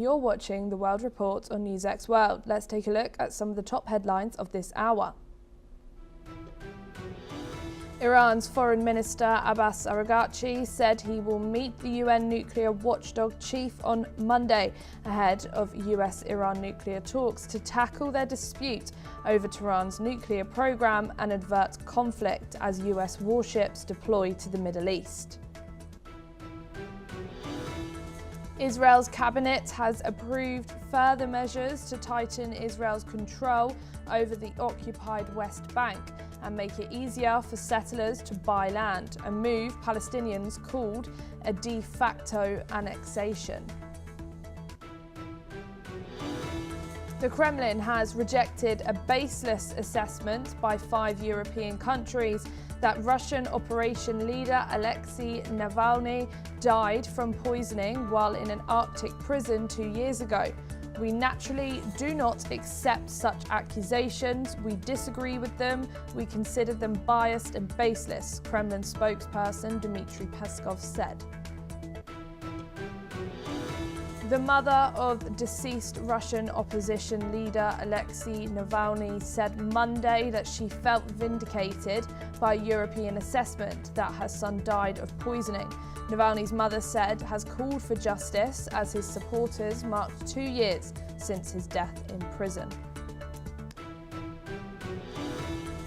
You're watching The World Report on NewsX World. Let's take a look at some of the top headlines of this hour. Iran's Foreign Minister Abbas Araqchi said he will meet the UN nuclear watchdog chief on Monday ahead of US-Iran nuclear talks to tackle their dispute over Tehran's nuclear program and avert conflict as US warships deploy to the Middle East. Israel's cabinet has approved further measures to tighten Israel's control over the occupied West Bank and make it easier for settlers to buy land, a move Palestinians called a de facto annexation. The Kremlin has rejected a baseless assessment by 5 European countries that Russian operation leader Alexei Navalny died from poisoning while in an Arctic prison 2 years ago. We naturally do not accept such accusations. We disagree with them. We consider them biased and baseless, Kremlin spokesperson Dmitry Peskov said. The mother of deceased Russian opposition leader Alexei Navalny said Monday that she felt vindicated by a European assessment that her son died of poisoning. Navalny's mother said has called for justice as his supporters marked 2 years since his death in prison.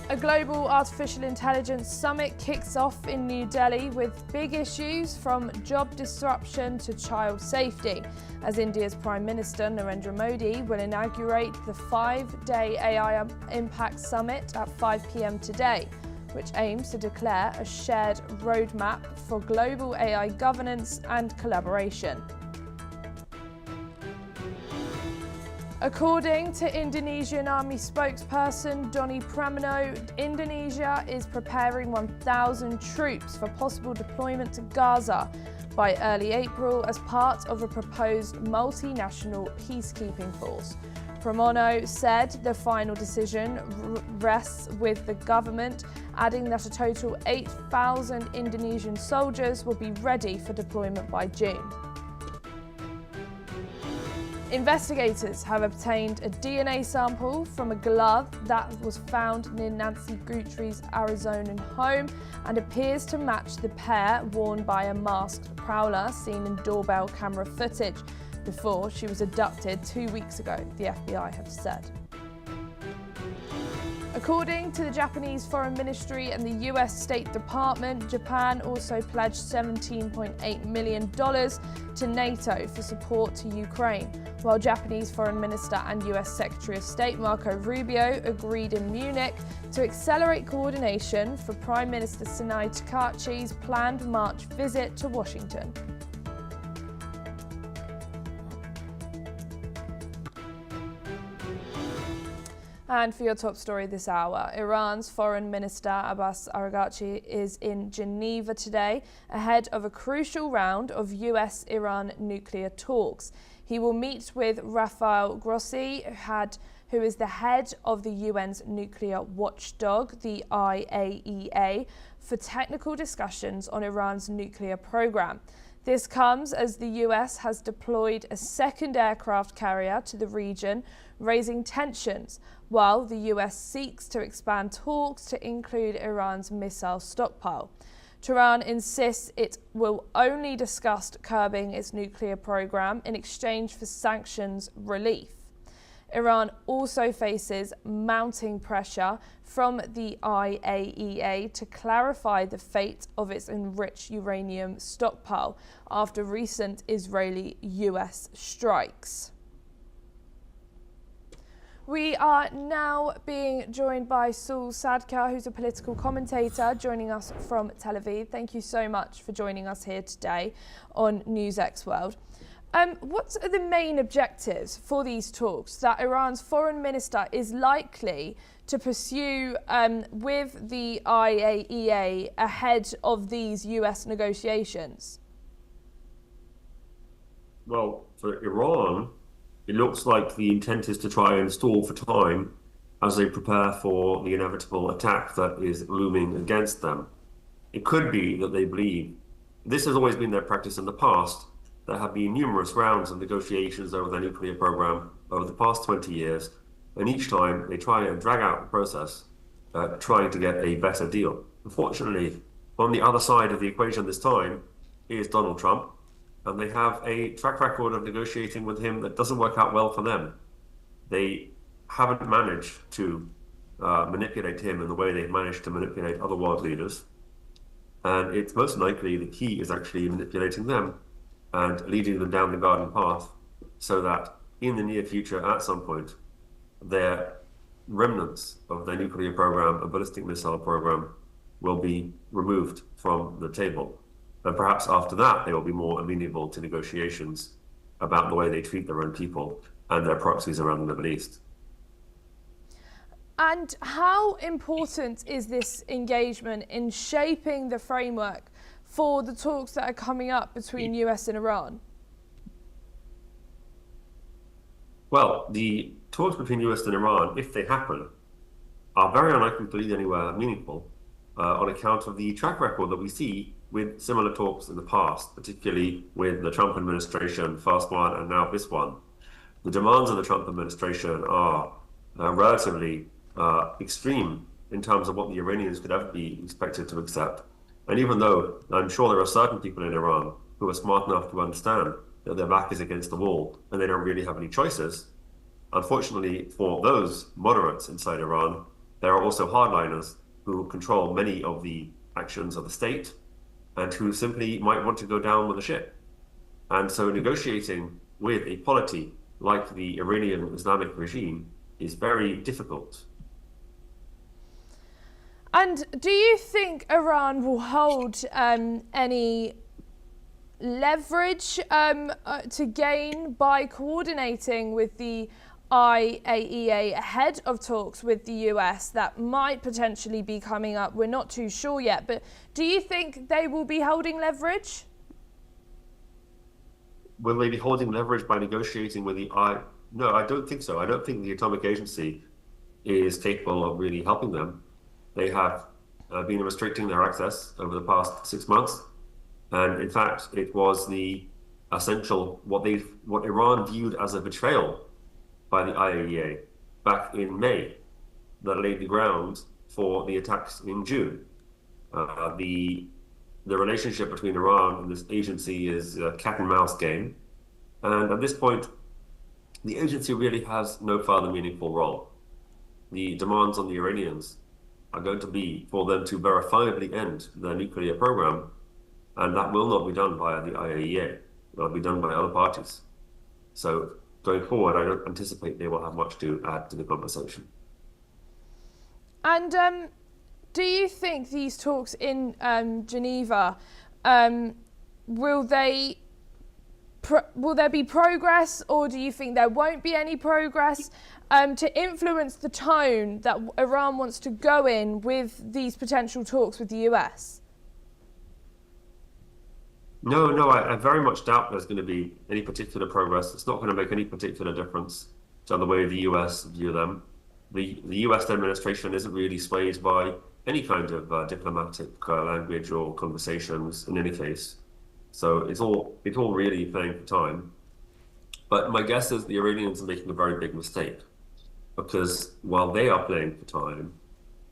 A global artificial intelligence summit kicks off in New Delhi with big issues from job disruption to child safety, as India's Prime Minister Narendra Modi will inaugurate the 5-day AI Impact Summit at 5 p.m. today, which aims to declare a shared roadmap for global AI governance and collaboration. According to Indonesian Army spokesperson Doni Pramono, Indonesia is preparing 1,000 troops for possible deployment to Gaza by early April as part of a proposed multinational peacekeeping force. Pramono said the final decision rests with the government, adding that a total 8,000 Indonesian soldiers will be ready for deployment by June. Investigators have obtained a DNA sample from a glove that was found near Nancy Guthrie's Arizonan home and appears to match the pair worn by a masked prowler seen in doorbell camera footage before she was abducted 2 weeks ago, the FBI have said. According to the Japanese Foreign Ministry and the US State Department, Japan also pledged $17.8 million to NATO for support to Ukraine, while Japanese Foreign Minister and US Secretary of State Marco Rubio agreed in Munich to accelerate coordination for Prime Minister Sunai Takachi's planned March visit to Washington. And for your top story this hour, Iran's Foreign Minister Abbas Araqchi is in Geneva today ahead of a crucial round of US-Iran nuclear talks. He will meet with Rafael Grossi, who is the head of the UN's nuclear watchdog, the IAEA, for technical discussions on Iran's nuclear program. This comes as the US has deployed a second aircraft carrier to the region, raising tensions, while the US seeks to expand talks to include Iran's missile stockpile. Tehran insists it will only discuss curbing its nuclear program in exchange for sanctions relief. Iran also faces mounting pressure from the IAEA to clarify the fate of its enriched uranium stockpile after recent Israeli-US strikes. We are now being joined by Saul Sadka, who's a political commentator, joining us from Tel Aviv. Thank you so much for joining us here today on NewsX World. What are the main objectives for these talks that Iran's foreign minister is likely to pursue with the IAEA ahead of these US negotiations? Well, for Iran, it looks like the intent is to try and stall for time as they prepare for the inevitable attack that is looming against them. It could be that they believe, this has always been their practice in the past, there have been numerous rounds of negotiations over their nuclear program over the past 20 years, and each time they try and drag out the process, trying to get a better deal. Unfortunately, on the other side of the equation this time is Donald Trump, and they have a track record of negotiating with him that doesn't work out well for them. They haven't managed to manipulate him in the way they've managed to manipulate other world leaders. And it's most likely that he is actually manipulating them and leading them down the garden path so that in the near future, at some point, their remnants of their nuclear program and ballistic missile program will be removed from the table. And perhaps after that, they will be more amenable to negotiations about the way they treat their own people and their proxies around the Middle East. And how important is this engagement in shaping the framework for the talks that are coming up between US and Iran? Well, the talks between US and Iran, if they happen, are very unlikely to lead anywhere meaningful on account of the track record that we see with similar talks in the past, particularly with the Trump administration, first one, and now this one. The demands of the Trump administration are relatively extreme in terms of what the Iranians could ever be expected to accept. And even though I'm sure there are certain people in Iran who are smart enough to understand that their back is against the wall and they don't really have any choices, unfortunately for those moderates inside Iran, there are also hardliners who control many of the actions of the state and who simply might want to go down with the ship. And so negotiating with a polity like the Iranian Islamic regime is very difficult. And do you think Iran will hold any leverage to gain by coordinating with the IAEA ahead of talks with the US that might potentially be coming up? We're not too sure yet, but do you think they will be holding leverage? Will they be holding leverage by negotiating with the No, I don't think so. I don't think the Atomic Agency is capable of really helping them. They have been restricting their access over the past 6 months. And in fact, it was the essential, what Iran viewed as a betrayal by the IAEA back in May that laid the ground for the attacks in June. The relationship between Iran and this agency is a cat and mouse game. And at this point, the agency really has no further meaningful role. The demands on the Iranians are going to be for them to verifiably end their nuclear program, and that will not be done via the IAEA. It'll be done by other parties. So going forward, I don't anticipate they will have much to add to the conversation. And do you think these talks in Geneva, will there be progress, or do you think there won't be any progress to influence the tone that Iran wants to go in with these potential talks with the US? No, I very much doubt there's going to be any particular progress. It's not going to make any particular difference to the way the US view them. The US administration isn't really swayed by any kind of diplomatic language or conversations in any case. So it's all really playing for time. But my guess is the Iranians are making a very big mistake, because while they are playing for time,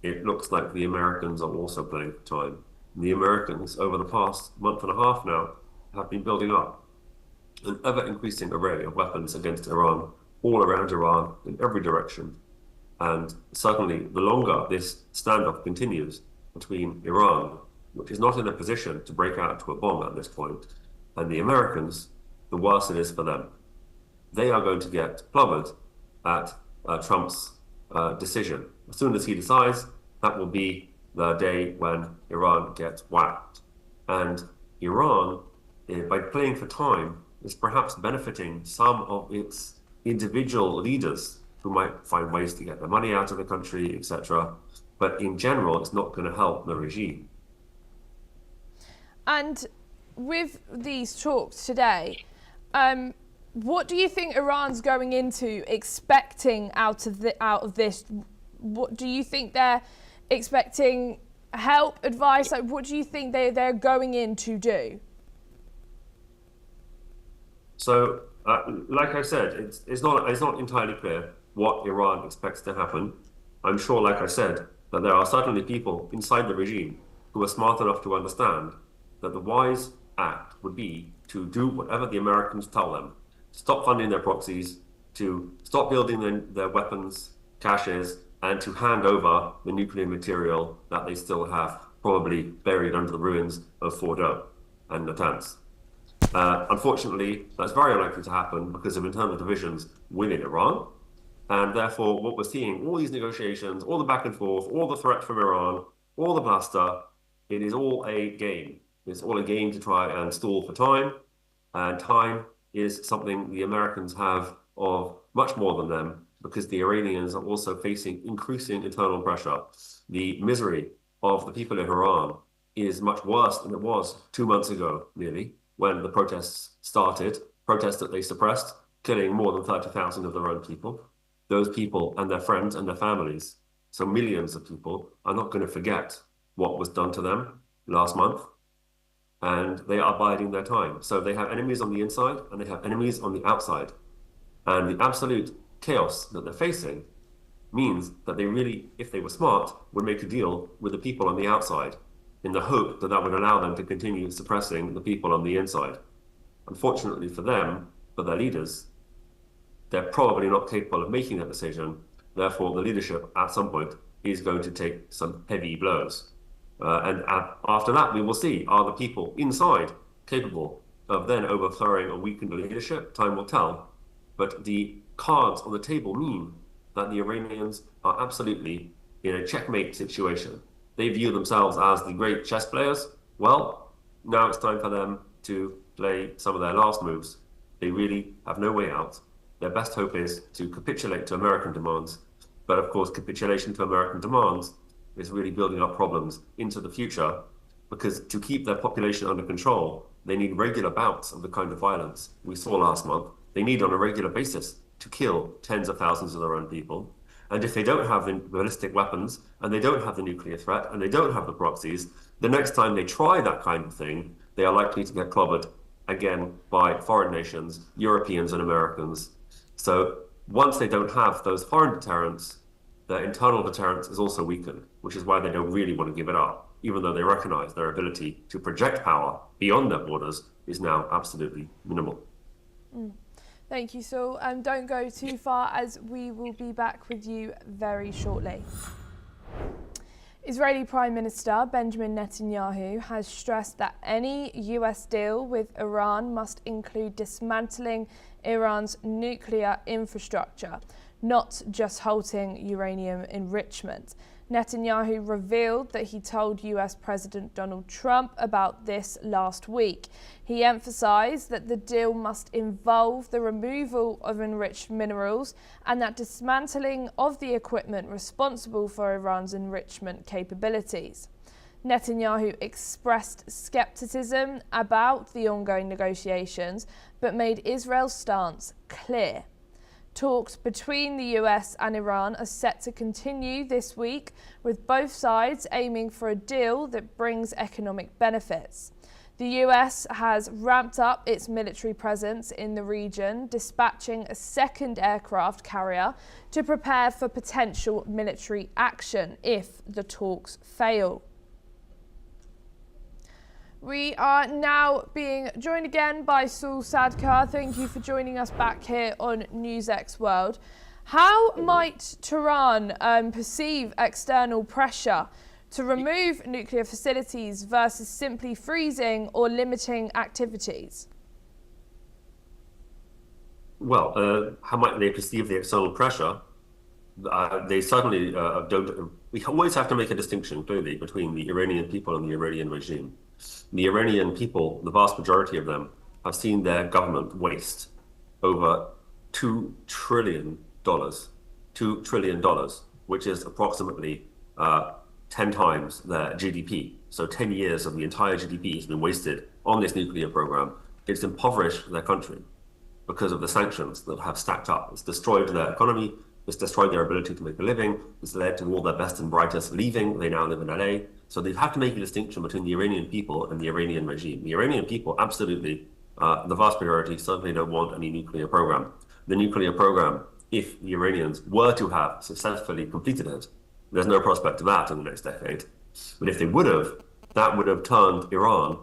it looks like the Americans are also playing for time. The Americans, over the past month and a half now, have been building up an ever-increasing array of weapons against Iran, all around Iran, in every direction. And certainly, the longer this standoff continues between Iran, which is not in a position to break out into a bomb at this point, and the Americans, the worse it is for them. They are going to get clobbered at Trump's decision. As soon as he decides, that will be the day when Iran gets whacked. And Iran, by playing for time, is perhaps benefiting some of its individual leaders who might find ways to get their money out of the country, etc. But in general, it's not going to help the regime. And with these talks today, what do you think Iran's going into expecting out of this? What do you think they're expecting? Help, advice? Like, what do you think they're going in to do? So, like I said, it's not entirely clear what Iran expects to happen. I'm sure, like I said, that there are certainly people inside the regime who are smart enough to understand that the wise act would be to do whatever the Americans tell them, stop funding their proxies, to stop building their weapons caches, and to hand over the nuclear material that they still have probably buried under the ruins of Fordo and Natanz. Unfortunately, that's very unlikely to happen because of internal divisions within Iran. And therefore, what we're seeing, all these negotiations, all the back and forth, all the threat from Iran, all the bluster, it is all a game. It's all a game to try and stall for time. And time is something the Americans have of much more than them because the Iranians are also facing increasing internal pressure. The misery of the people of Iran is much worse than it was 2 months ago, nearly, when the protests started, protests that they suppressed, killing more than 30,000 of their own people. Those people and their friends and their families, so millions of people, are not going to forget what was done to them last month, and they are biding their time. So they have enemies on the inside and they have enemies on the outside. And the absolute chaos that they're facing means that they really, if they were smart, would make a deal with the people on the outside in the hope that that would allow them to continue suppressing the people on the inside. Unfortunately for them, for their leaders, they're probably not capable of making that decision. Therefore, the leadership at some point is going to take some heavy blows. And after that, we will see, are the people inside capable of then overthrowing a weakened leadership? Time will tell. But the cards on the table mean that the Iranians are absolutely in a checkmate situation. They view themselves as the great chess players. Well, now it's time for them to play some of their last moves. They really have no way out. Their best hope is to capitulate to American demands. But of course, capitulation to American demands is really building up problems into the future because to keep their population under control, they need regular bouts of the kind of violence we saw last month. They need on a regular basis to kill tens of thousands of their own people. And if they don't have the ballistic weapons and they don't have the nuclear threat and they don't have the proxies, the next time they try that kind of thing, they are likely to get clobbered again by foreign nations, Europeans and Americans. So once they don't have those foreign deterrents, their internal deterrence is also weakened, which is why they don't really want to give it up, even though they recognize their ability to project power beyond their borders is now absolutely minimal. Thank you, Saul. Don't go too far as we will be back with you very shortly. Israeli Prime Minister Benjamin Netanyahu has stressed that any US deal with Iran must include dismantling Iran's nuclear infrastructure, not just halting uranium enrichment. Netanyahu revealed that he told US President Donald Trump about this last week. He emphasized that the deal must involve the removal of enriched minerals and that dismantling of the equipment responsible for Iran's enrichment capabilities. Netanyahu expressed skepticism about the ongoing negotiations, but made Israel's stance clear. Talks between the US and Iran are set to continue this week, with both sides aiming for a deal that brings economic benefits. The US has ramped up its military presence in the region, dispatching a second aircraft carrier to prepare for potential military action if the talks fail. We are now being joined again by Saul Sadkar. Thank you for joining us back here on NewsX World. How might Tehran perceive external pressure to remove nuclear facilities versus simply freezing or limiting activities? Well, how might they perceive the external pressure? They certainly don't. We always have to make a distinction clearly between the Iranian people and the Iranian regime. The Iranian people, the vast majority of them, have seen their government waste over $2 trillion, which is approximately 10 times their GDP. So 10 years of the entire GDP has been wasted on this nuclear program. It's impoverished their country because of the sanctions that have stacked up. It's destroyed their economy. It's destroyed their ability to make a living. It's led to all their best and brightest leaving. They now live in LA. So they've had to make a distinction between the Iranian people and the Iranian regime. The Iranian people absolutely The vast majority certainly don't want any nuclear program. The nuclear program, if the Iranians were to have successfully completed it, there's no prospect of that in the next decade. But if they would have, that would have turned Iran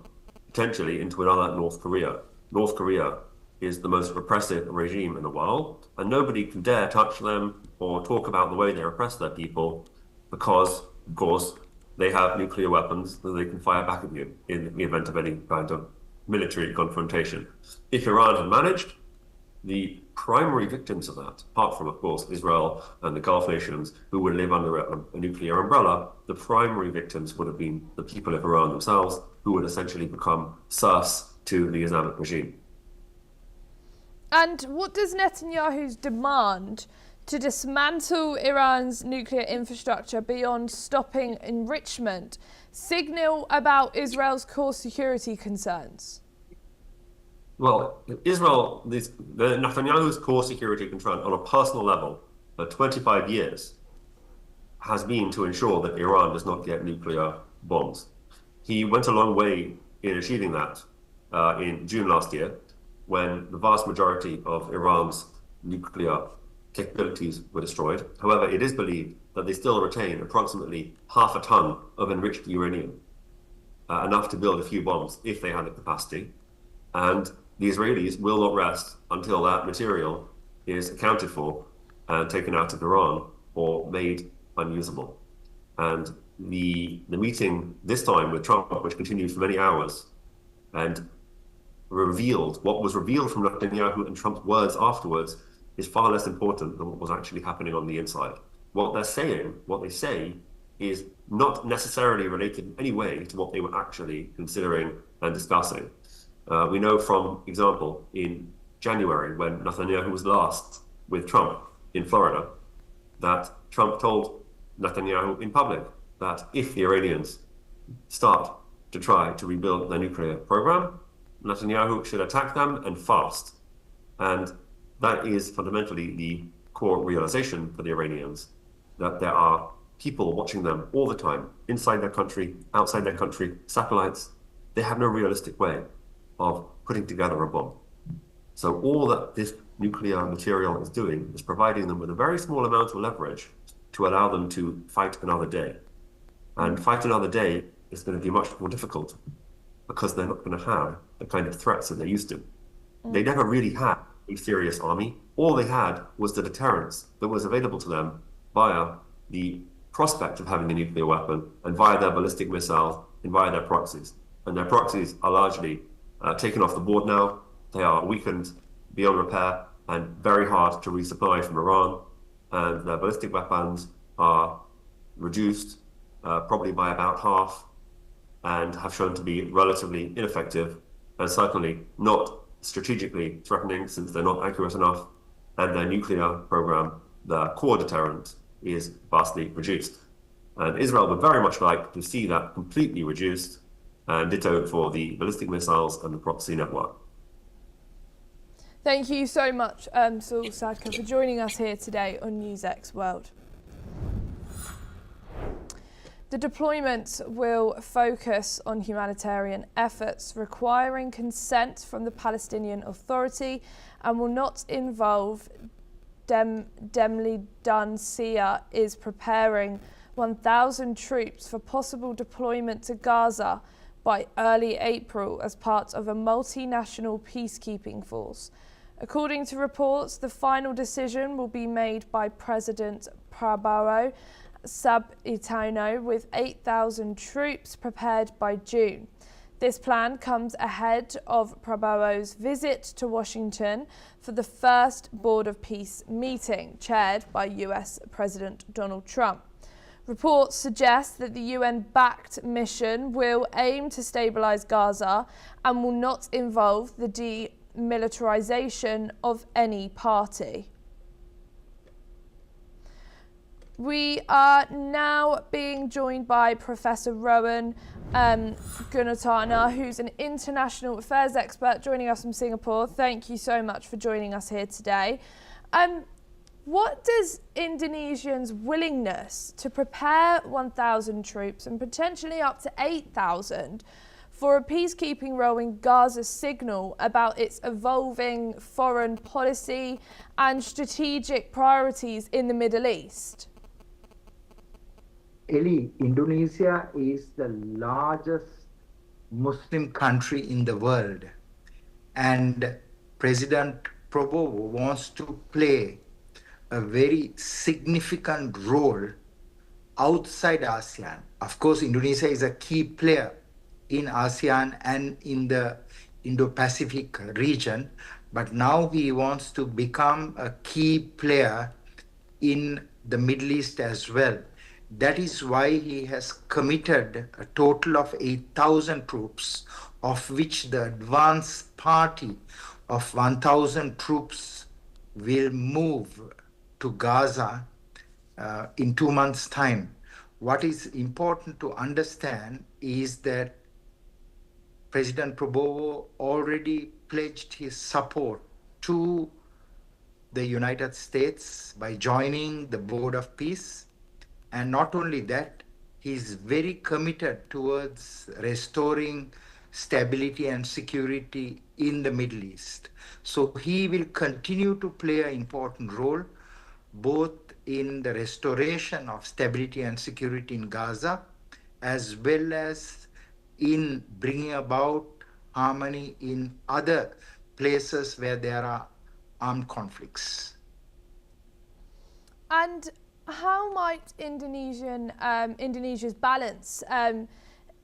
potentially into another North Korea. North Korea is the most repressive regime in the world, and nobody can dare touch them or talk about the way they repress their people because, of course, they have nuclear weapons that they can fire back at you in the event of any kind of military confrontation. If Iran had managed, the primary victims of that, apart from, of course, Israel and the Gulf nations who would live under a nuclear umbrella, the primary victims would have been the people of Iran themselves, who would essentially become serfs to the Islamic regime. And what does Netanyahu's demand to dismantle Iran's nuclear infrastructure beyond stopping enrichment signal about Israel's core security concerns? Well, Netanyahu's core security concern on a personal level for 25 years has been to ensure that Iran does not get nuclear bombs. He went a long way in achieving that in June last year, when the vast majority of Iran's nuclear capabilities were destroyed. However, it is believed that they still retain approximately half a ton of enriched uranium, enough to build a few bombs if they had the capacity. And the Israelis will not rest until that material is accounted for and taken out of Iran or made unusable. And the meeting this time with Trump, which continued for many hours, and revealed what was revealed from Netanyahu and Trump's words afterwards, is far less important than what was actually happening on the inside. What they say is not necessarily related in any way to what they were actually considering and discussing. We know, from example, in January, when Netanyahu was last with Trump in Florida, that Trump told Netanyahu in public that if the Iranians start to try to rebuild their nuclear program, Netanyahu should attack them and fast. And that is fundamentally the core realization for the Iranians, that there are people watching them all the time, inside their country, outside their country, satellites. They have no realistic way of putting together a bomb. So all that this nuclear material is doing is providing them with a very small amount of leverage to allow them to fight another day. And fight another day is going to be much more difficult because they're not going to have the kind of threats that they're used to. They never really had a serious army. All they had was the deterrence that was available to them via the prospect of having a nuclear weapon and via their ballistic missiles and via their proxies. And their proxies are largely taken off the board now. They are weakened beyond repair and very hard to resupply from Iran. And their ballistic weapons are reduced probably by about half and have shown to be relatively ineffective and certainly not strategically threatening, since they're not accurate enough. And their nuclear program, the core deterrent, is vastly reduced. And Israel would very much like to see that completely reduced, and ditto for the ballistic missiles and the proxy network. Thank you so much, Saul Sadka, for joining us here today on NewsX World. The deployment will focus on humanitarian efforts requiring consent from the Palestinian Authority and will not involve Demli Dunsia is preparing 1,000 troops for possible deployment to Gaza by early April as part of a multinational peacekeeping force. According to reports, the final decision will be made by President Prabowo Sabitino, with 8,000 troops prepared by June. This plan comes ahead of Prabowo's visit to Washington for the first Board of Peace meeting, chaired by US President Donald Trump. Reports suggest that the UN-backed mission will aim to stabilize Gaza and will not involve the demilitarization of any party. We are now being joined by Professor Rowan Gunatana, who's an international affairs expert joining us from Singapore. Thank you so much for joining us here today. What does Indonesians' willingness to prepare 1,000 troops and potentially up to 8,000 for a peacekeeping role in Gaza signal about its evolving foreign policy and strategic priorities in the Middle East? Eli, Indonesia is the largest Muslim country in the world, and President Prabowo wants to play a very significant role outside ASEAN. Of course, Indonesia is a key player in ASEAN and in the Indo-Pacific region, but now he wants to become a key player in the Middle East as well. That is why he has committed a total of 8,000 troops, of which the advance party of 1,000 troops will move to Gaza in 2 months' time. What is important to understand is that President Prabowo already pledged his support to the United States by joining the Board of Peace. And not only that, he is very committed towards restoring stability and security in the Middle East. So he will continue to play an important role both in the restoration of stability and security in Gaza, as well as in bringing about harmony in other places where there are armed conflicts. And how might Indonesia's balance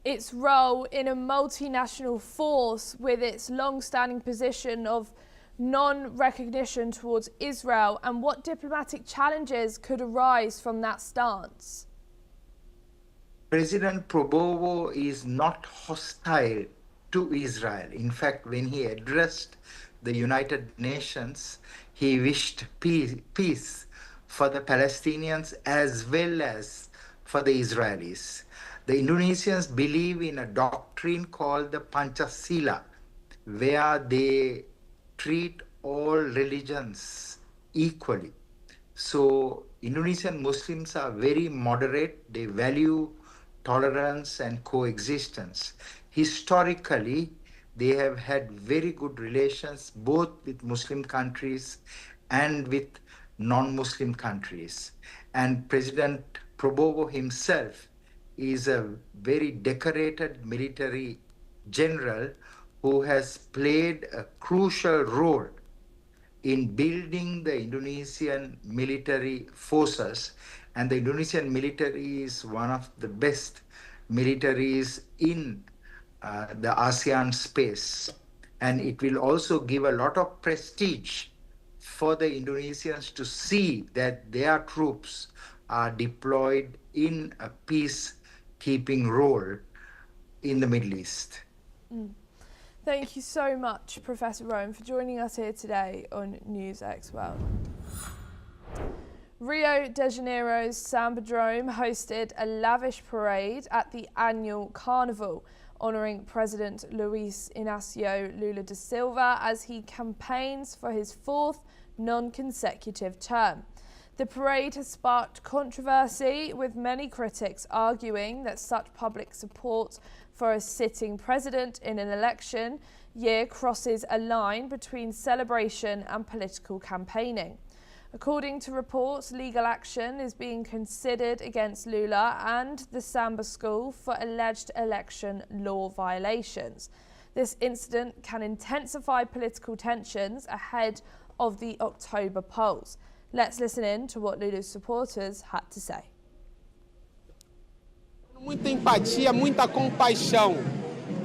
its role in a multinational force with its long-standing position of non-recognition towards Israel, and what diplomatic challenges could arise from that stance? President Prabowo is not hostile to Israel. In fact, when he addressed the United Nations, he wished peace for the Palestinians as well as for the Israelis. The Indonesians believe in a doctrine called the Pancasila, where they treat all religions equally. So Indonesian Muslims are very moderate. They value tolerance and coexistence. Historically, they have had very good relations both with Muslim countries and with non-Muslim countries. And President Prabowo himself is a very decorated military general who has played a crucial role in building the Indonesian military forces. And the Indonesian military is one of the best militaries in the ASEAN space. And it will also give a lot of prestige for the Indonesians to see that their troops are deployed in a peacekeeping role in the Middle East. Thank you so much, Professor Rome, for joining us here today on NewsX World. Rio de Janeiro's Sambadrome hosted a lavish parade at the annual Carnival, honouring President Luiz Inácio Lula da Silva as he campaigns for his fourth non-consecutive term. The parade has sparked controversy, with many critics arguing that such public support for a sitting president in an election year crosses a line between celebration and political campaigning. According to reports, legal action is being considered against Lula and the Samba School for alleged election law violations. This incident can intensify political tensions ahead of the October polls. Let's listen in to what Lula's supporters had to say. Muita empatia, muita compaixão.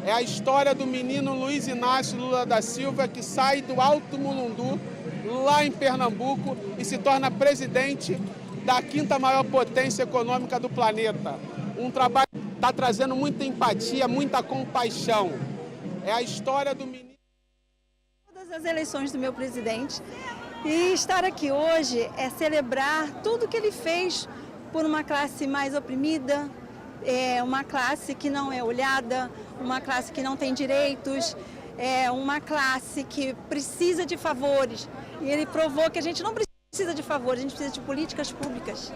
É a história do menino Luiz Inácio Lula da Silva, que sai do Alto Mulundu, lá em Pernambuco, e se torna presidente da quinta maior potência econômica do planeta. Um trabalho que está trazendo muita empatia, muita compaixão. É a história do menino. Todas as eleições do meu presidente, e estar aqui hoje é celebrar tudo que ele fez por uma classe mais oprimida, uma classe que não é olhada, uma classe que não tem direitos, uma classe que precisa de favores. E ele provou que a gente não precisa de favores, a gente precisa de políticas públicas.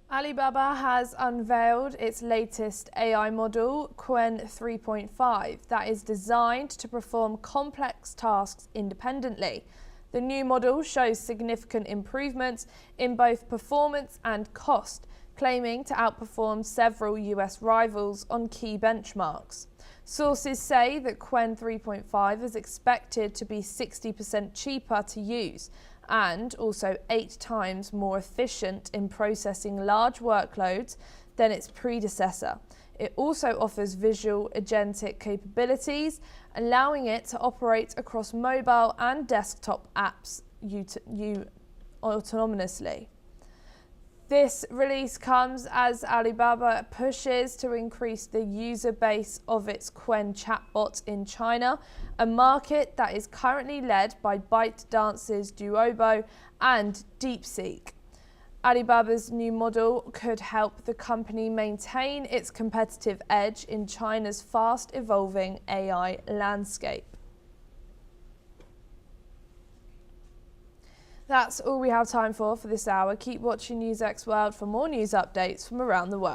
Alibaba has unveiled its latest AI model, Qwen 3.5, that is designed to perform complex tasks independently. The new model shows significant improvements in both performance and cost, claiming to outperform several US rivals on key benchmarks. Sources say that Qwen 3.5 is expected to be 60% cheaper to use and also 8 times more efficient in processing large workloads than its predecessor. It also offers visual agentic capabilities, allowing it to operate across mobile and desktop apps autonomously. This release comes as Alibaba pushes to increase the user base of its Qwen chatbot in China, a market that is currently led by ByteDance's Duobo and DeepSeek. Alibaba's new model could help the company maintain its competitive edge in China's fast-evolving AI landscape. That's all we have time for this hour. Keep watching NewsX World for more news updates from around the world.